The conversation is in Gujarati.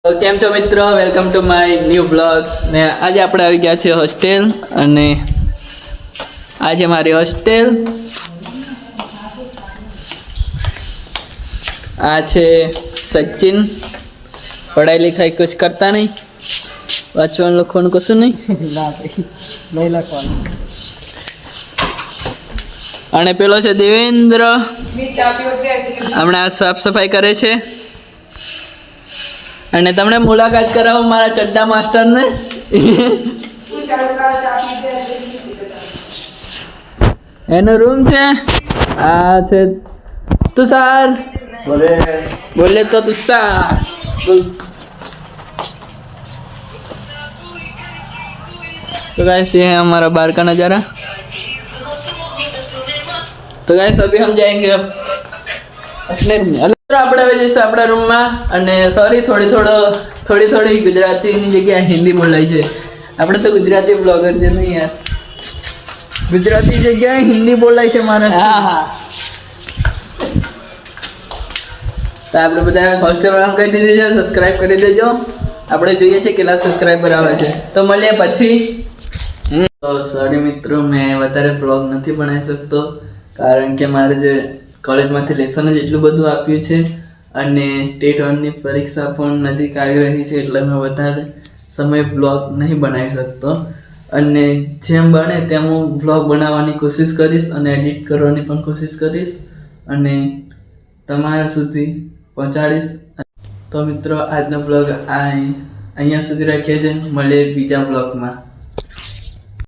તો કેમ છો મિત્રો, welcome to my new blog. ને આજે આપણે આવી ગયા છે હોસ્ટેલ, અને આજે મારી હોસ્ટેલ આ છે સચિન. પढ़ाई लिखाई कुछ करता नहीं, वाचवान लखवान कशुं नहीं. नहीं लखवान. અને પેલો છે દેવેન્દ્ર, હમણાં સાફ સફાઈ કરે છે. અને તમને મુલાકાત કરાવો મારા ચડ્ડા માસ્ટરને. એનો રૂમ છે. આ છે તુષાર. બોલે તો તુષાર બોલ. तो गाइस ये है हमारा बाहर का नज़ारा. तो गाइस अभी हम जाएंगे अब अपने આપણે હવે જઈશું આપણા રૂમમાં. અને સોરી થોડી ગુજરાતીની જગ્યાએ હિન્દી બોલાય છે. આપણે તો ગુજરાતી બ્લોગર છે નહીં યાર, ગુજરાતી જગ્યાએ હિન્દી બોલાય છે મારે. હા તો આપણે બધા હોસ્ટેલ વાળા કહી દીધી છે સબસ્ક્રાઇબ કરી દેજો. આપણે જોઈએ છે કેટલા સબસ્ક્રાઇબર આવે છે. તો મળીએ પછી. તો સોરી મિત્રો, મેં વધારે બ્લોગ નથી બનાવી શકતો, કારણ કે મારે જે કોલેજમાંથી લેસન જ એટલું બધું આપ્યું છે, અને ટેટ 1ની પરીક્ષા પણ નજીક આવી રહી છે, એટલે મેં વધારે સમય વ્લોગ નહીં બનાવી શકતો. અને જેમ બને તેમ હું વ્લોગ બનાવવાની કોશિશ કરીશ, અને એડિટ કરવાની પણ કોશિશ કરીશ, અને તમારા સુધી પહોંચાડીશ. તો મિત્રો, આજનો વ્લોગ અહીંયા સુધી રાખીએ છીએ. મળીએ બીજા વ્લોગમાં.